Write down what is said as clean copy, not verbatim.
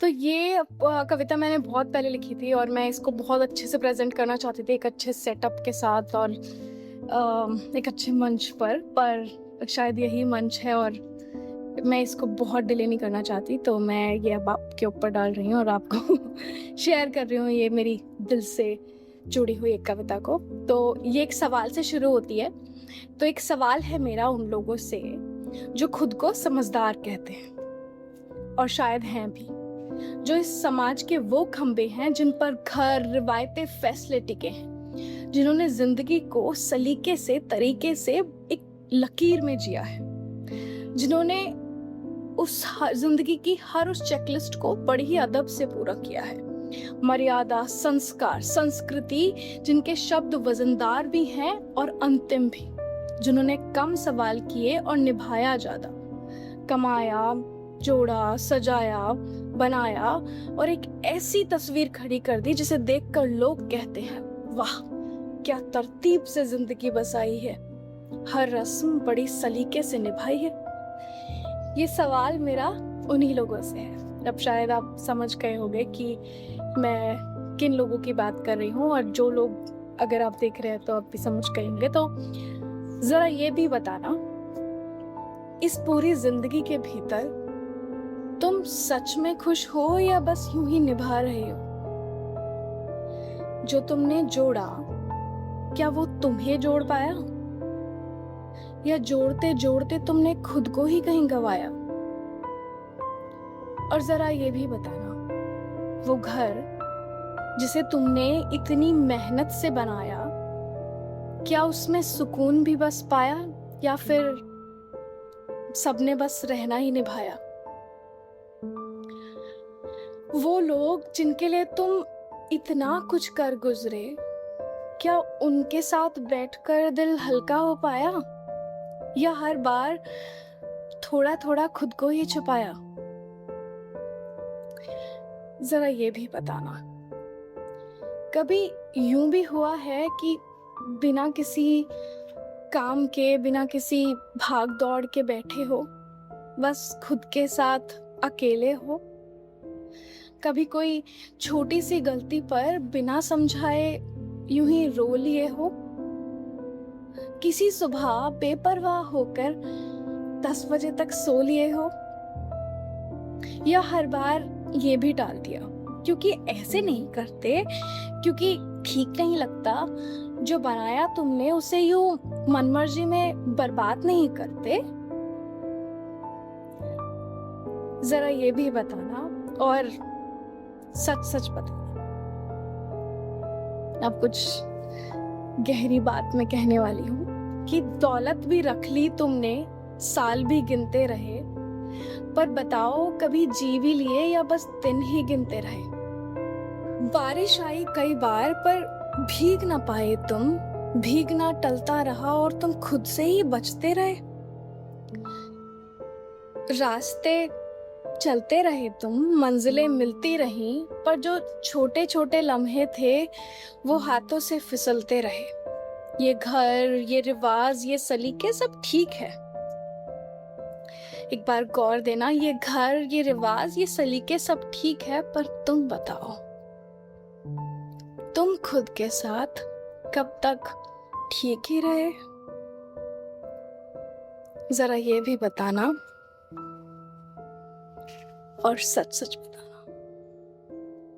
तो ये कविता मैंने बहुत पहले लिखी थी और मैं इसको बहुत अच्छे से प्रेज़ेंट करना चाहती थी, एक अच्छे सेटअप के साथ और एक अच्छे मंच पर शायद यही मंच है और मैं इसको बहुत डिले नहीं करना चाहती, तो मैं ये अब आपके ऊपर डाल रही हूँ और आपको शेयर कर रही हूँ ये मेरी दिल से जुड़ी हुई एक कविता को। तो ये एक सवाल से शुरू होती है। तो एक सवाल है मेरा उन लोगों से जो खुद को समझदार कहते हैं और शायद हैं भी, जो इस समाज के वो खंबे हैं जिन पर घर, रिवायतें, फैसले टिके हैं, जिन्होंने जिंदगी को सलीके से, तरीके से एक लकीर में जिया है, जिन्होंने उस जिंदगी की हर उस चेकलिस्ट को बड़ी ही अदब से पूरा किया है। मर्यादा, संस्कार, संस्कृति, जिनके शब्द वजनदार भी हैं और अंतिम भी, जिन्होंने कम सवाल किए और निभाया ज्यादा, कमाया, जोड़ा, सजाया, बनाया और एक ऐसी तस्वीर खड़ी कर दी जिसे देखकर लोग कहते हैं, वाह क्या तरतीब से जिंदगी बसाई है, हर रस्म बड़ी सलीके से निभाई है। ये सवाल मेरा उन्हीं लोगों से है। अब शायद आप समझ गए होंगे कि मैं किन लोगों की बात कर रही हूँ, और जो लोग अगर आप देख रहे हैं तो आप भी समझ गए होंगे। तो जरा ये भी बताना, इस पूरी जिंदगी के भीतर तुम सच में खुश हो या बस यूं ही निभा रहे हो? जो तुमने जोड़ा, क्या वो तुम्हें जोड़ पाया, या जोड़ते जोड़ते तुमने खुद को ही कहीं गवाया? और जरा ये भी बताना, वो घर जिसे तुमने इतनी मेहनत से बनाया, क्या उसमें सुकून भी बस पाया, या फिर सबने बस रहना ही निभाया? वो लोग जिनके लिए तुम इतना कुछ कर गुजरे, क्या उनके साथ बैठकर दिल हल्का हो पाया, या हर बार थोड़ा थोड़ा खुद को ही छुपाया? जरा ये भी बताना, कभी यूं भी हुआ है कि बिना किसी काम के, बिना किसी भाग दौड़ के बैठे हो, बस खुद के साथ अकेले हो? कभी कोई छोटी सी गलती पर बिना समझाए यूं ही रो लिए हो? किसी सुबह बेपरवाह होकर 10 बजे तक सो लिए हो? या हर बार ये भी टाल दिया क्योंकि ऐसे नहीं करते, क्योंकि ठीक नहीं लगता, जो बनाया तुमने उसे यूं मनमर्जी में बर्बाद नहीं करते? जरा ये भी बताना, और सच सच बताना। अब कुछ गहरी बात मैं कहने वाली हूँ कि दौलत भी रख ली तुमने, साल भी गिनते रहे, पर बताओ कभी जी भी लिए या बस दिन ही गिनते रहे? बारिश आई कई बार पर भीग ना पाए तुम, भीगना टलता रहा और तुम खुद से ही बचते रहे। रास्ते चलते रहे तुम, मंजिलें मिलती रहीं, पर जो छोटे छोटे लम्हे थे वो हाथों से फिसलते रहे। ये घर, ये रिवाज, ये सलीके सब ठीक है, एक बार गौर देना, ये घर, ये रिवाज, ये सलीके सब ठीक है, पर तुम बताओ, तुम खुद के साथ कब तक ठीक ही रहे? जरा ये भी बताना, और सच सच बताना।